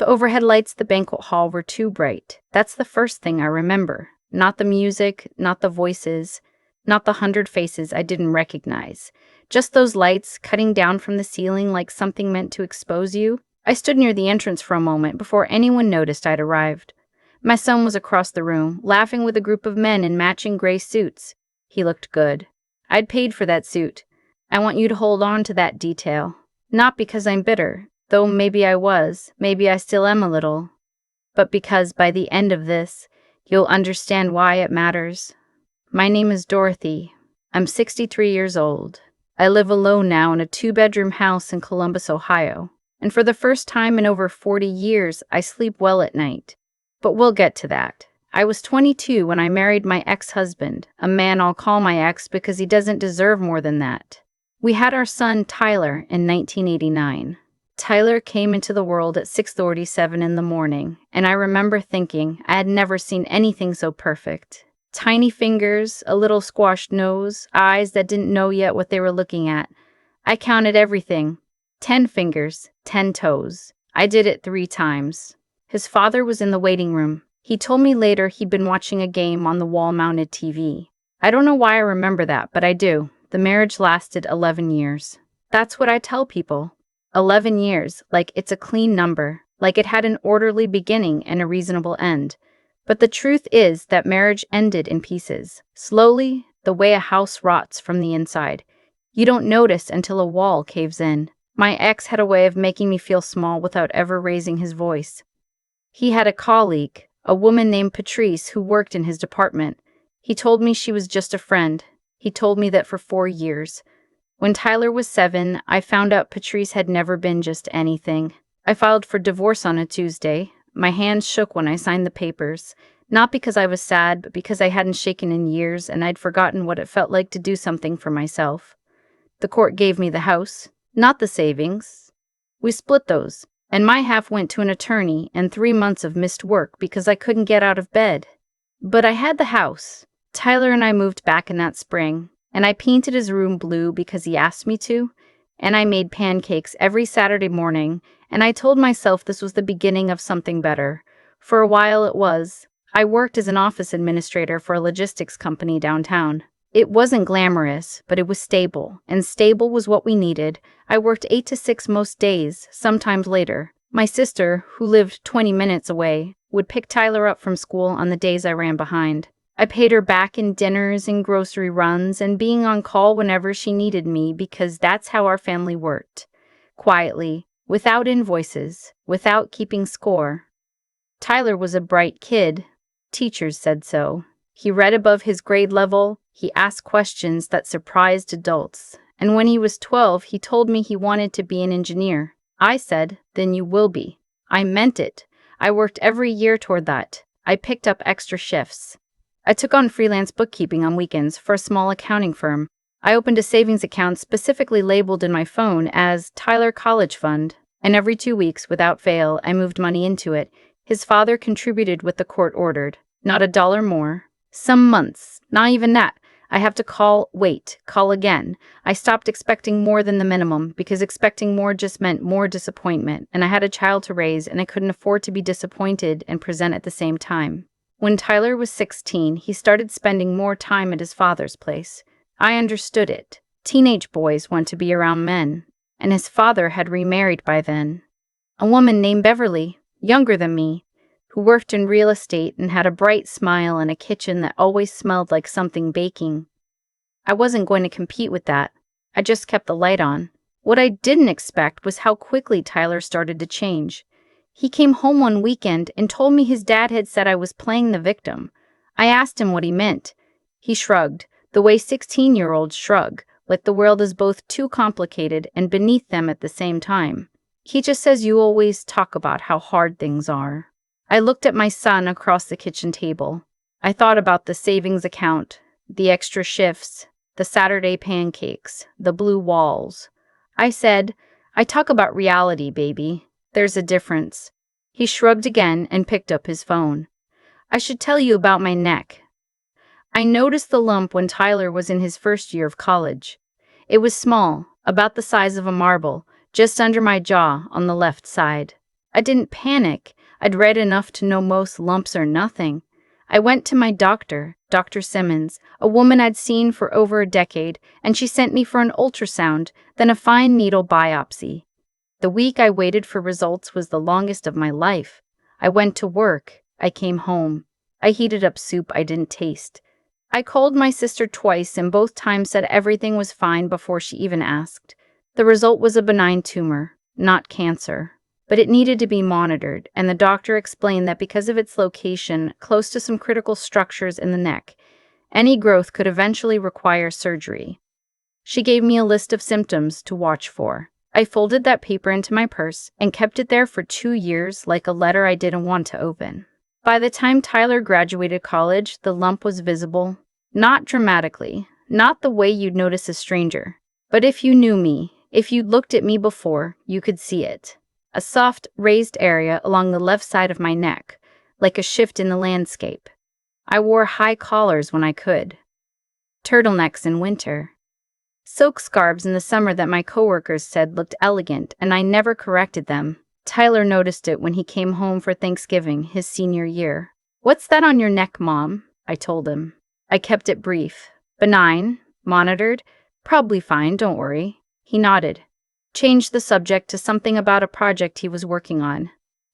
The overhead lights of the banquet hall were too bright. That's the first thing I remember. Not the music, not the voices, not the 100 faces I didn't recognize. Just those lights cutting down from the ceiling like something meant to expose you. I stood near the entrance for a moment before anyone noticed I'd arrived. My son was across the room, laughing with a group of men in matching gray suits. He looked good. I'd paid for that suit. I want you to hold on to that detail. Not because I'm bitter, though maybe I was, maybe I still am a little, but because by the end of this, you'll understand why it matters. My name is Dorothy. I'm 63 years old. I live alone now in a 2-bedroom house in Columbus, Ohio. And for the first time in over 40 years, I sleep well at night. But we'll get to that. I was 22 when I married my ex-husband, a man I'll call my ex because he doesn't deserve more than that. We had our son, Tyler, in 1989. Tyler came into the world at 6:37 in the morning, and I remember thinking I had never seen anything so perfect. Tiny fingers, a little squashed nose, eyes that didn't know yet what they were looking at. I counted everything. 10 fingers, 10 toes. I did it 3 times. His father was in the waiting room. He told me later he'd been watching a game on the wall-mounted TV. I don't know why I remember that, but I do. The marriage lasted 11 years. That's what I tell people. 11 years, like it's a clean number, like it had an orderly beginning and a reasonable end. But the truth is that marriage ended in pieces, slowly, the way a house rots from the inside. You don't notice until a wall caves in. My ex had a way of making me feel small without ever raising his voice. He had a colleague, a woman named Patrice, who worked in his department. He told me she was just a friend. He told me that for 4 years. When Tyler was 7, I found out Patrice had never been just anything. I filed for divorce on a Tuesday. My hands shook when I signed the papers, not because I was sad, but because I hadn't shaken in years and I'd forgotten what it felt like to do something for myself. The court gave me the house, not the savings. We split those, and my half went to an attorney and 3 months of missed work because I couldn't get out of bed. But I had the house. Tyler and I moved back in that spring, and I painted his room blue because he asked me to, and I made pancakes every Saturday morning, and I told myself this was the beginning of something better. For a while it was. I worked as an office administrator for a logistics company downtown. It wasn't glamorous, but it was stable, and stable was what we needed. I worked 8 to 6 most days, sometimes later. My sister, who lived 20 minutes away, would pick Tyler up from school on the days I ran behind. I paid her back in dinners and grocery runs and being on call whenever she needed me because that's how our family worked. Quietly, without invoices, without keeping score. Tyler was a bright kid. Teachers said so. He read above his grade level. He asked questions that surprised adults. And when he was 12, he told me he wanted to be an engineer. I said, "Then you will be." I meant it. I worked every year toward that. I picked up extra shifts. I took on freelance bookkeeping on weekends for a small accounting firm. I opened a savings account specifically labeled in my phone as Tyler College Fund, and every 2 weeks, without fail, I moved money into it. His father contributed what the court ordered, not $1 more. Some months, not even that, I have to call again. I stopped expecting more than the minimum because expecting more just meant more disappointment, and I had a child to raise and I couldn't afford to be disappointed and present at the same time. When Tyler was 16, he started spending more time at his father's place. I understood it. Teenage boys want to be around men, and his father had remarried by then. A woman named Beverly, younger than me, who worked in real estate and had a bright smile and a kitchen that always smelled like something baking. I wasn't going to compete with that. I just kept the light on. What I didn't expect was how quickly Tyler started to change. He came home one weekend and told me his dad had said I was playing the victim. I asked him what he meant. He shrugged, the way 16-year-olds shrug, like the world is both too complicated and beneath them at the same time. He just says you always talk about how hard things are. I looked at my son across the kitchen table. I thought about the savings account, the extra shifts, the Saturday pancakes, the blue walls. I said, "I talk about reality, baby. There's a difference." He shrugged again and picked up his phone. "I should tell you about my neck." I noticed the lump when Tyler was in his first year of college. It was small, about the size of a marble, just under my jaw on the left side. I didn't panic. I'd read enough to know most lumps are nothing. I went to my doctor, Dr. Simmons, a woman I'd seen for over a decade, and she sent me for an ultrasound, then a fine needle biopsy. The week I waited for results was the longest of my life. I went to work. I came home. I heated up soup I didn't taste. I called my sister twice and both times said everything was fine before she even asked. The result was a benign tumor, not cancer. But it needed to be monitored, and the doctor explained that because of its location close to some critical structures in the neck, any growth could eventually require surgery. She gave me a list of symptoms to watch for. I folded that paper into my purse and kept it there for 2 years like a letter I didn't want to open. By the time Tyler graduated college, the lump was visible. Not dramatically, not the way you'd notice a stranger. But if you knew me, if you'd looked at me before, you could see it. A soft, raised area along the left side of my neck, like a shift in the landscape. I wore high collars when I could. Turtlenecks in winter. Silk scarves in the summer that my coworkers said looked elegant, and I never corrected them. Tyler noticed it when he came home for Thanksgiving his senior year. "What's that on your neck, Mom?" I told him. I kept it brief. "Benign. Monitored. Probably fine, don't worry." He nodded. Changed the subject to something about a project he was working on.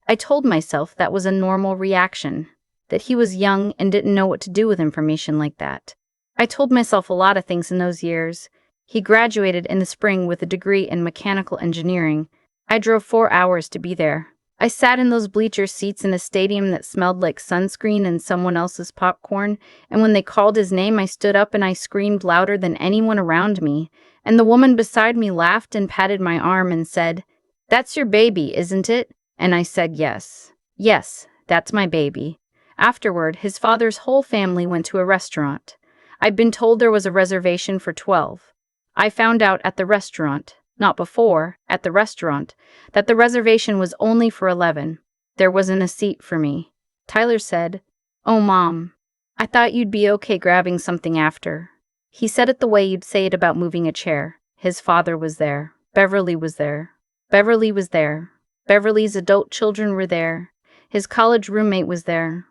I told myself that was a normal reaction, that he was young and didn't know what to do with information like that. I told myself a lot of things in those years. He graduated in the spring with a degree in mechanical engineering. I drove 4 hours to be there. I sat in those bleacher seats in a stadium that smelled like sunscreen and someone else's popcorn, and when they called his name, I stood up and I screamed louder than anyone around me, and the woman beside me laughed and patted my arm and said, "That's your baby, isn't it?" And I said yes. Yes, that's my baby. Afterward, his father's whole family went to a restaurant. I'd been told there was a reservation for 12. I found out at the restaurant, not before, at the restaurant, that the reservation was only for 11. There wasn't a seat for me. Tyler said, "Oh, Mom, I thought you'd be okay grabbing something after." He said it the way you'd say it about moving a chair. His father was there. Beverly was there. Beverly was there. Beverly's adult children were there. His college roommate was there.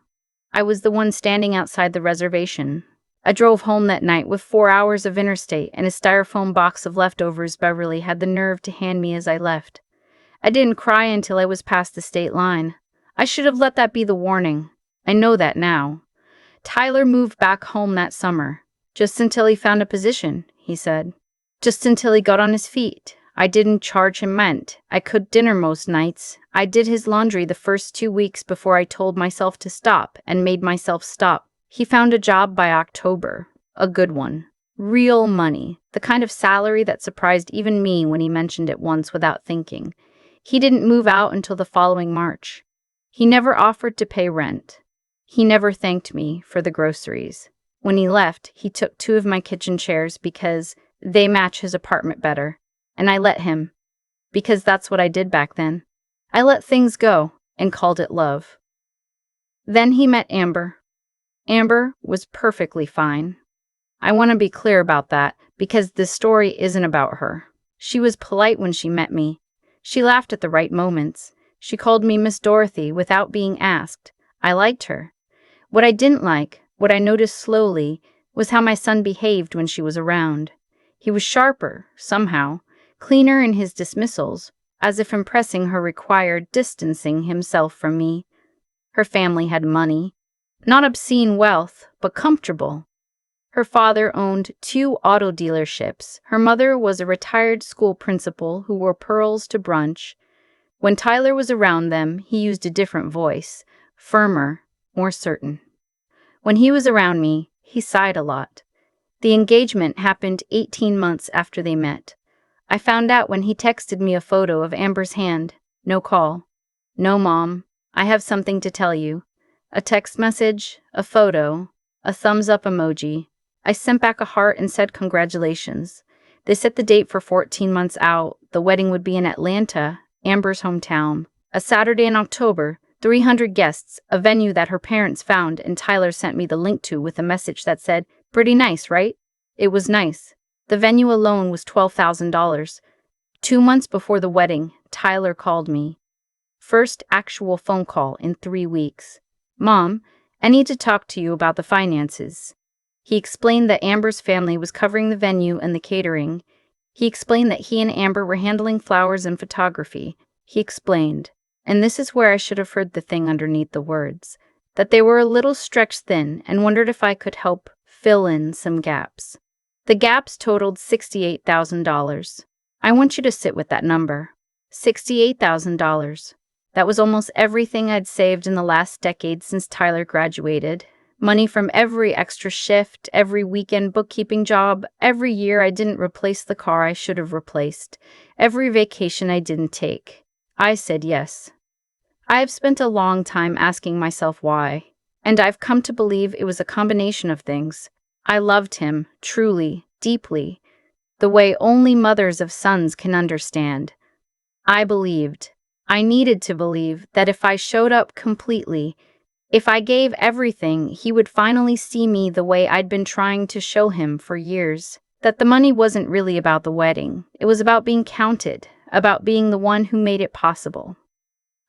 I was the one standing outside the reservation. I drove home that night with 4 hours of interstate and a styrofoam box of leftovers Beverly had the nerve to hand me as I left. I didn't cry until I was past the state line. I should have let that be the warning. I know that now. Tyler moved back home that summer. Just until he found a position, he said. Just until he got on his feet. I didn't charge him rent. I cooked dinner most nights. I did his laundry the first 2 weeks before I told myself to stop and made myself stop. He found a job by October. A good one. Real money. The kind of salary that surprised even me when he mentioned it once without thinking. He didn't move out until the following March. He never offered to pay rent. He never thanked me for the groceries. When he left, he took 2 of my kitchen chairs because they match his apartment better. And I let him. Because that's what I did back then. I let things go and called it love. Then he met Amber. Amber was perfectly fine. I want to be clear about that because this story isn't about her. She was polite when she met me. She laughed at the right moments. She called me Miss Dorothy without being asked. I liked her. What I didn't like, what I noticed slowly, was how my son behaved when she was around. He was sharper, somehow, cleaner in his dismissals, as if impressing her required distancing himself from me. Her family had money. Not obscene wealth, but comfortable. Her father owned 2 auto dealerships. Her mother was a retired school principal who wore pearls to brunch. When Tyler was around them, he used a different voice, firmer, more certain. When he was around me, he sighed a lot. The engagement happened 18 months after they met. I found out when he texted me a photo of Amber's hand. No call. No, Mom, I have something to tell you. A text message, a photo, a thumbs up emoji. I sent back a heart and said congratulations. They set the date for 14 months out. The wedding would be in Atlanta, Amber's hometown. A Saturday in October, 300 guests, a venue that her parents found and Tyler sent me the link to with a message that said, "Pretty nice, right?" It was nice. The venue alone was $12,000. 2 months before the wedding, Tyler called me. First actual phone call in 3 weeks. "Mom, I need to talk to you about the finances." He explained that Amber's family was covering the venue and the catering. He explained that he and Amber were handling flowers and photography. He explained, and this is where I should have heard the thing underneath the words, that they were a little stretched thin and wondered if I could help fill in some gaps. The gaps totaled $68,000. I want you to sit with that number. $68,000. That was almost everything I'd saved in the last decade since Tyler graduated. Money from every extra shift, every weekend bookkeeping job, every year I didn't replace the car I should have replaced, every vacation I didn't take. I said yes. I have spent a long time asking myself why, and I've come to believe it was a combination of things. I loved him, truly, deeply, the way only mothers of sons can understand. I believed, I needed to believe, that if I showed up completely, if I gave everything, he would finally see me the way I'd been trying to show him for years. That the money wasn't really about the wedding. It was about being counted, about being the one who made it possible.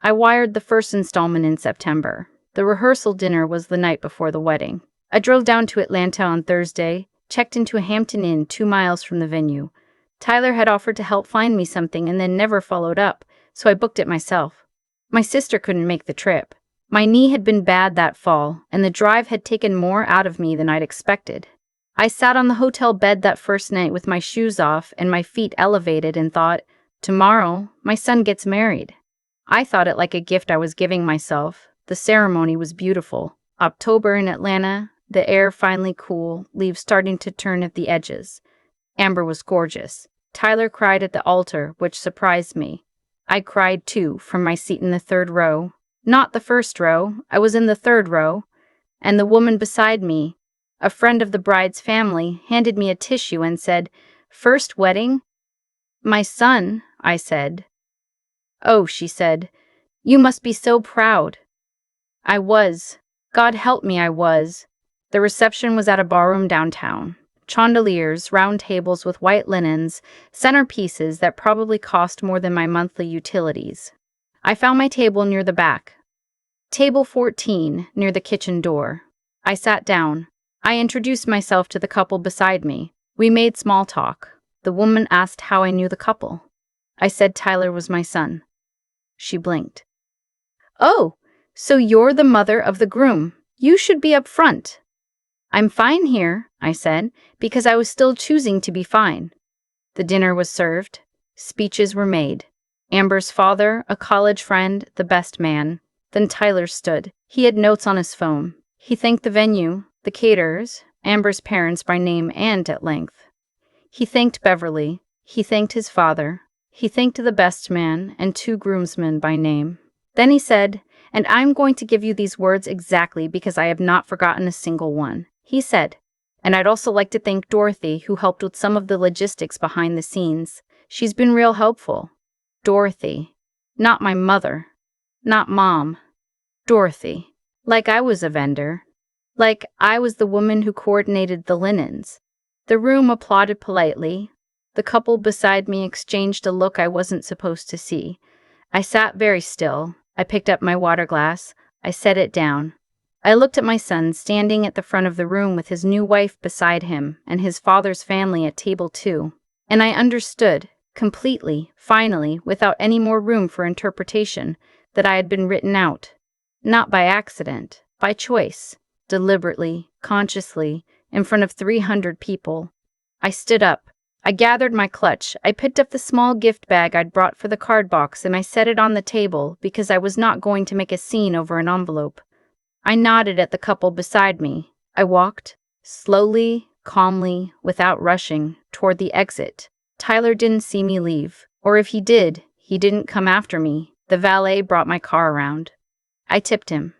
I wired the first installment in September. The rehearsal dinner was the night before the wedding. I drove down to Atlanta on Thursday, checked into a Hampton Inn 2 miles from the venue. Tyler had offered to help find me something and then never followed up, so I booked it myself. My sister couldn't make the trip. My knee had been bad that fall, and the drive had taken more out of me than I'd expected. I sat on the hotel bed that first night with my shoes off and my feet elevated and thought, tomorrow, my son gets married. I thought it like a gift I was giving myself. The ceremony was beautiful. October in Atlanta, the air finally cool, leaves starting to turn at the edges. Amber was gorgeous. Tyler cried at the altar, which surprised me. I cried too, from my seat in the 3rd row. Not the 1st row, I was in the 3rd row, and the woman beside me, a friend of the bride's family, handed me a tissue and said, "First wedding?" "My son," I said. "Oh," she said, "you must be so proud." I was. God help me, I was. The reception was at a ballroom downtown. Chandeliers, round tables with white linens, centerpieces that probably cost more than my monthly utilities. I found my table near the back. Table 14, near the kitchen door. I sat down. I introduced myself to the couple beside me. We made small talk. The woman asked how I knew the couple. I said Tyler was my son. She blinked. "Oh, so you're the mother of the groom. You should be up front." "I'm fine here," I said, because I was still choosing to be fine. The dinner was served. Speeches were made. Amber's father, a college friend, the best man. Then Tyler stood. He had notes on his phone. He thanked the venue, the caterers, Amber's parents by name and at length. He thanked Beverly. He thanked his father. He thanked the best man and 2 groomsmen by name. Then he said, and I'm going to give you these words exactly because I have not forgotten a single one. He said, and I'd also like to thank Dorothy, who helped with some of the logistics behind the scenes. She's been real helpful. Dorothy. Not my mother. Not Mom. Dorothy. Like I was a vendor. Like I was the woman who coordinated the linens. The room applauded politely. The couple beside me exchanged a look I wasn't supposed to see. I sat very still. I picked up my water glass. I set it down. I looked at my son standing at the front of the room with his new wife beside him and his father's family at table 2. And I understood, completely, finally, without any more room for interpretation, that I had been written out. Not by accident, by choice, deliberately, consciously, in front of 300 people. I stood up. I gathered my clutch. I picked up the small gift bag I'd brought for the card box and I set it on the table because I was not going to make a scene over an envelope. I nodded at the couple beside me. I walked, slowly, calmly, without rushing, toward the exit. Tyler didn't see me leave, or if he did, he didn't come after me. The valet brought my car around. I tipped him.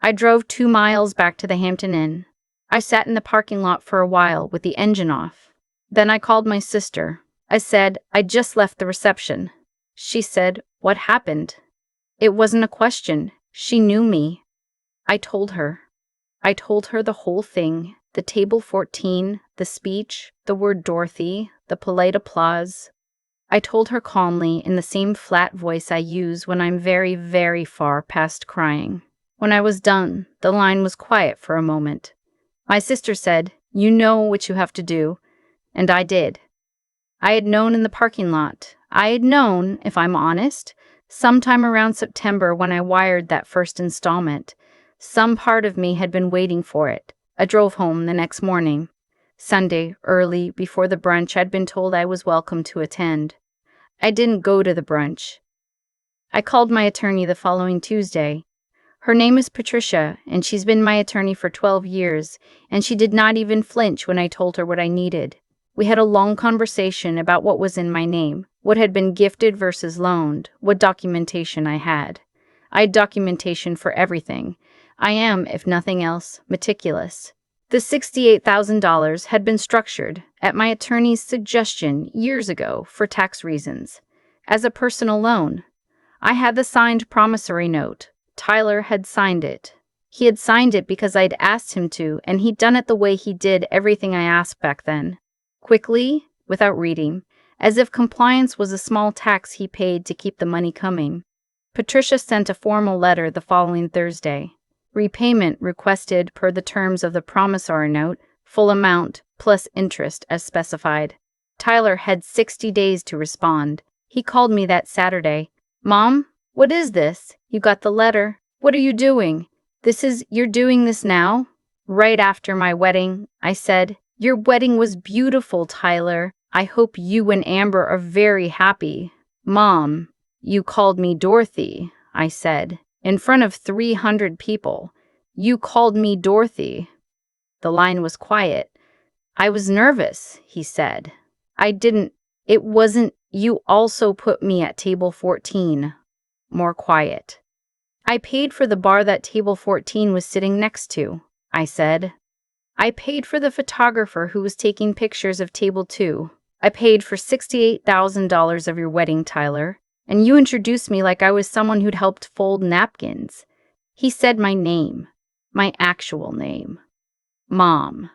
I drove 2 miles back to the Hampton Inn. I sat in the parking lot for a while with the engine off. Then I called my sister. I said, I just left the reception. She said, what happened? It wasn't a question. She knew me. I told her. I told her the whole thing. The table 14, the speech, the word Dorothy, the polite applause. I told her calmly in the same flat voice I use when I'm very, very far past crying. When I was done, the line was quiet for a moment. My sister said, "You know what you have to do," and I did. I had known in the parking lot. I had known, if I'm honest, sometime around September when I wired that first installment. Some part of me had been waiting for it. I drove home the next morning. Sunday, early, before the brunch I'd been told I was welcome to attend. I didn't go to the brunch. I called my attorney the following Tuesday. Her name is Patricia, and she's been my attorney for 12 years, and she did not even flinch when I told her what I needed. We had a long conversation about what was in my name, what had been gifted versus loaned, what documentation I had. I had documentation for everything. I am, if nothing else, meticulous. The $68,000 had been structured, at my attorney's suggestion years ago, for tax reasons, as a personal loan. I had the signed promissory note. Tyler had signed it. He had signed it because I'd asked him to, and he'd done it the way he did everything I asked back then. Quickly, without reading, as if compliance was a small tax he paid to keep the money coming. Patricia sent a formal letter the following Thursday. Repayment requested per the terms of the promissory note, full amount, plus interest as specified. Tyler had 60 days to respond. He called me that Saturday. "Mom, what is this? You got the letter. What are you doing? You're doing this now?" "Right after my wedding," I said. "Your wedding was beautiful, Tyler. I hope you and Amber are very happy." "Mom, you called me Dorothy," I said, "in front of 300 people. You called me Dorothy." The line was quiet. "I was nervous," he said. It wasn't, "You also put me at table 14. More quiet. "I paid for the bar that table 14 was sitting next to," I said. "I paid for the photographer who was taking pictures of table 2. I paid for $68,000 of your wedding, Tyler, and you introduced me like I was someone who'd helped fold napkins." He said my name, my actual name. Mom.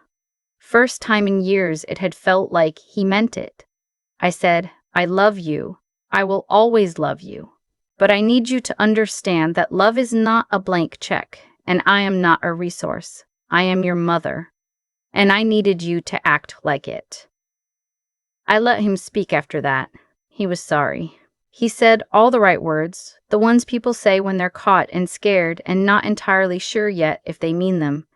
First time in years it had felt like he meant it. I said, "I love you. I will always love you. But I need you to understand that love is not a blank check, and I am not a resource. I am your mother, and I needed you to act like it." I let him speak after that. He was sorry. He said all the right words, the ones people say when they're caught and scared and not entirely sure yet if they mean them.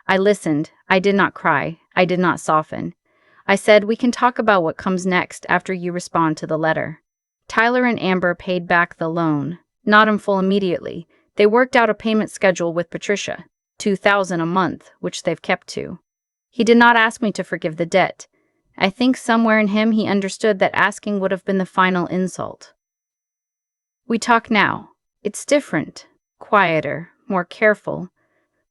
I listened. I did not cry. I did not soften. I said, "We can talk about what comes next after you respond to the letter." Tyler and Amber paid back the loan, not in full immediately. They worked out a payment schedule with Patricia, $2,000 a month, which they've kept to. He did not ask me to forgive the debt. I think somewhere in him he understood that asking would have been the final insult. We talk now. It's different, quieter, more careful,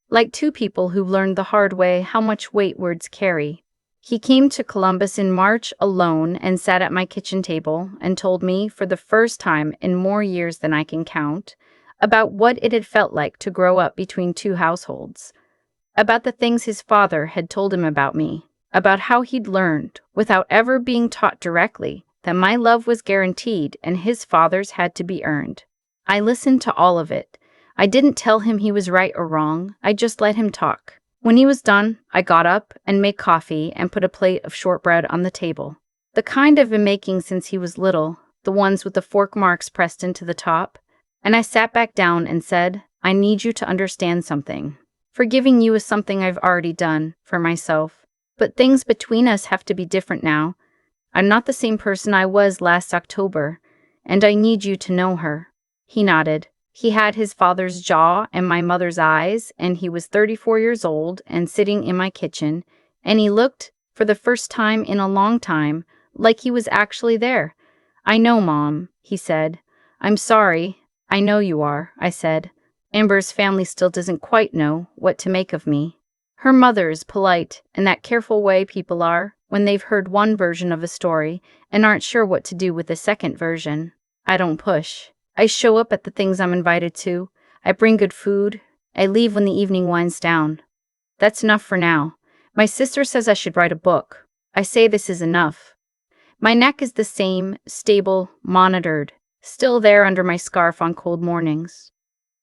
like two people who've learned the hard way how much weight words carry. He came to Columbus in March alone and sat at my kitchen table and told me, for the first time in more years than I can count, about what it had felt like to grow up between two households, about the things his father had told him about me, about how he'd learned, without ever being taught directly, that my love was guaranteed and his father's had to be earned. I listened to all of it. I didn't tell him he was right or wrong. I just let him talk. When he was done, I got up and made coffee and put a plate of shortbread on the table. The kind I've been making since he was little, the ones with the fork marks pressed into the top. And I sat back down and said, "I need you to understand something. Forgiving you is something I've already done for myself. But things between us have to be different now. I'm not the same person I was last October, and I need you to know her." He nodded. He had his father's jaw and my mother's eyes, and he was 34 years old and sitting in my kitchen, and he looked, for the first time in a long time, like he was actually there. "I know, Mom," he said. "I'm sorry." "I know you are," I said. "Amber's family still doesn't quite know what to make of me. Her mother is polite, in that careful way people are when they've heard one version of a story and aren't sure what to do with the second version. I don't push. I show up at the things I'm invited to. I bring good food. I leave when the evening winds down. That's enough for now. My sister says I should write a book. I say this is enough. My neck is the same, stable, monitored, still there under my scarf on cold mornings.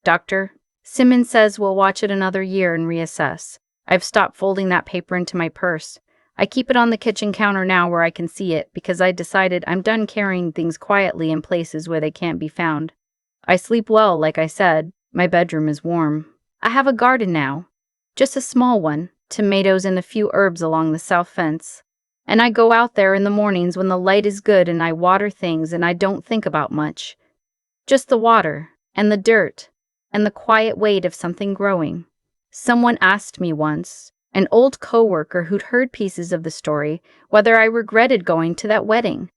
Doctor, Simmons says we'll watch it another year and reassess. I've stopped folding that paper into my purse. I keep it on the kitchen counter now where I can see it because I decided I'm done carrying things quietly in places where they can't be found. I sleep well, like I said. My bedroom is warm. I have a garden now. Just a small one, tomatoes and a few herbs along the south fence. And I go out there in the mornings when the light is good and I water things and I don't think about much. Just the water, and the dirt, and the quiet weight of something growing. Someone asked me once, an old coworker who'd heard pieces of the story, whether I regretted going to that wedding,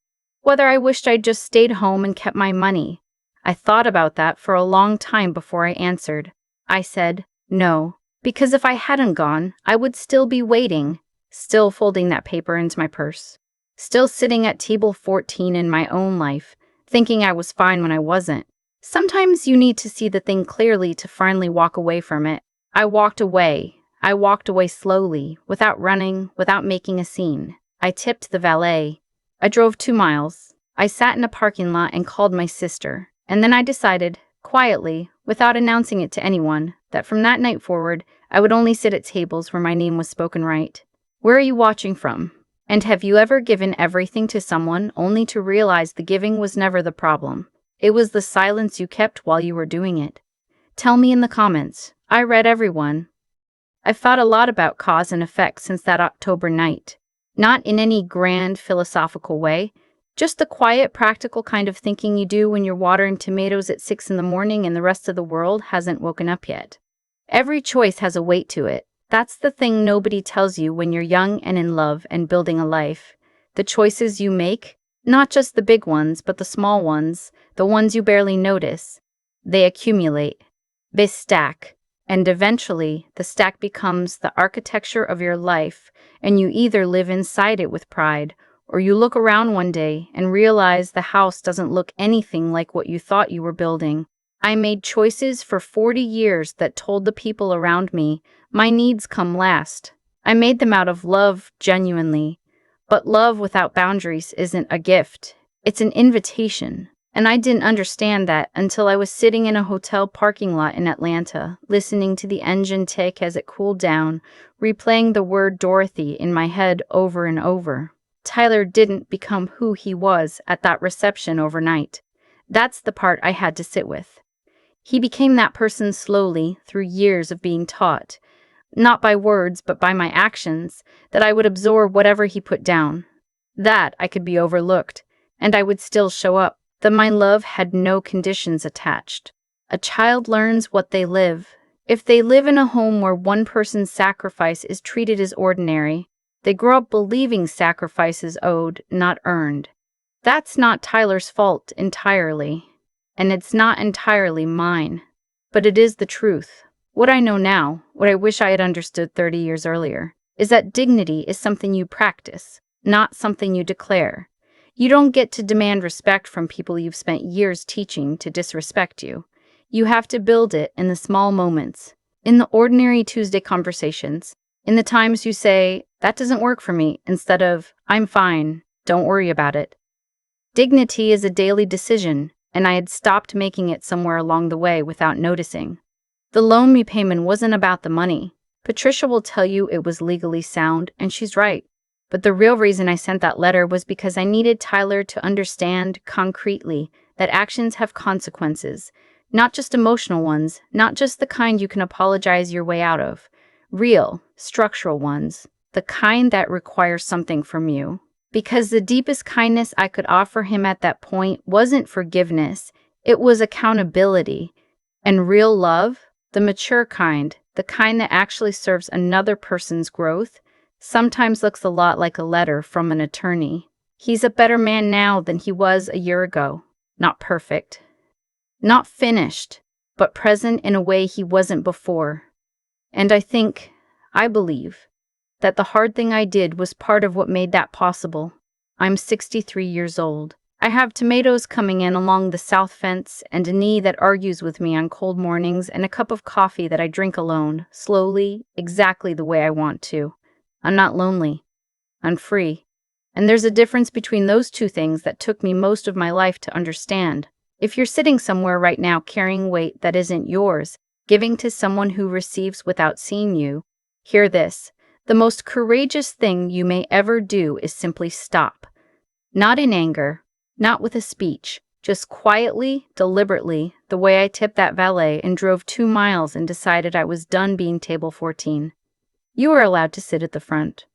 whether I wished I'd just stayed home and kept my money. I thought about that for a long time before I answered. I said, no, because if I hadn't gone, I would still be waiting, still folding that paper into my purse, still sitting at table 14 in my own life, thinking I was fine when I wasn't. Sometimes you need to see the thing clearly to finally walk away from it. I walked away. I walked away slowly, without running, without making a scene. I tipped the valet. I drove 2 miles. I sat in a parking lot and called my sister. And then I decided, quietly, without announcing it to anyone, that from that night forward, I would only sit at tables where my name was spoken right. Where are you watching from? And have you ever given everything to someone only to realize the giving was never the problem? It was the silence you kept while you were doing it. Tell me in the comments. I read everyone. I've thought a lot about cause and effect since that October night. Not in any grand philosophical way, just the quiet, practical kind of thinking you do when you're watering tomatoes at 6 in the morning and the rest of the world hasn't woken up yet. Every choice has a weight to it. That's the thing nobody tells you when you're young and in love and building a life. The choices you make, not just the big ones, but the small ones, the ones you barely notice. They accumulate. They stack. And eventually, the stack becomes the architecture of your life, and you either live inside it with pride, or you look around one day and realize the house doesn't look anything like what you thought you were building. I made choices for 40 years that told the people around me my needs come last. I made them out of love, genuinely. But love without boundaries isn't a gift. It's an invitation. And I didn't understand that until I was sitting in a hotel parking lot in Atlanta, listening to the engine tick as it cooled down, replaying the word Dorothy in my head over and over. Tyler didn't become who he was at that reception overnight. That's the part I had to sit with. He became that person slowly through years of being taught, not by words but by my actions, that I would absorb whatever he put down. That I could be overlooked, and I would still show up. That my love had no conditions attached. A child learns what they live. If they live in a home where one person's sacrifice is treated as ordinary, they grow up believing sacrifice is owed, not earned. That's not Tyler's fault entirely, and it's not entirely mine, but it is the truth. What I know now, what I wish I had understood 30 years earlier, is that dignity is something you practice, not something you declare. You don't get to demand respect from people you've spent years teaching to disrespect you. You have to build it in the small moments, in the ordinary Tuesday conversations, in the times you say, that doesn't work for me, instead of, I'm fine, don't worry about it. Dignity is a daily decision, and I had stopped making it somewhere along the way without noticing. The loan repayment wasn't about the money. Patricia will tell you it was legally sound, and she's right. But the real reason I sent that letter was because I needed Tyler to understand concretely that actions have consequences, not just emotional ones, not just the kind you can apologize your way out of. Real, structural ones, the kind that require something from you. Because the deepest kindness I could offer him at that point wasn't forgiveness, it was accountability. And real love, the mature kind, the kind that actually serves another person's growth, sometimes looks a lot like a letter from an attorney. He's a better man now than he was a year ago. Not perfect. Not finished, but present in a way he wasn't before. And I believe, that the hard thing I did was part of what made that possible. I'm 63 years old. I have tomatoes coming in along the south fence and a knee that argues with me on cold mornings and a cup of coffee that I drink alone, slowly, exactly the way I want to. I'm not lonely. I'm free. And there's a difference between those two things that took me most of my life to understand. If you're sitting somewhere right now carrying weight that isn't yours, giving to someone who receives without seeing you, hear this. The most courageous thing you may ever do is simply stop. Not in anger, not with a speech, just quietly, deliberately, the way I tipped that valet and drove 2 miles and decided I was done being table 14. You are allowed to sit at the front.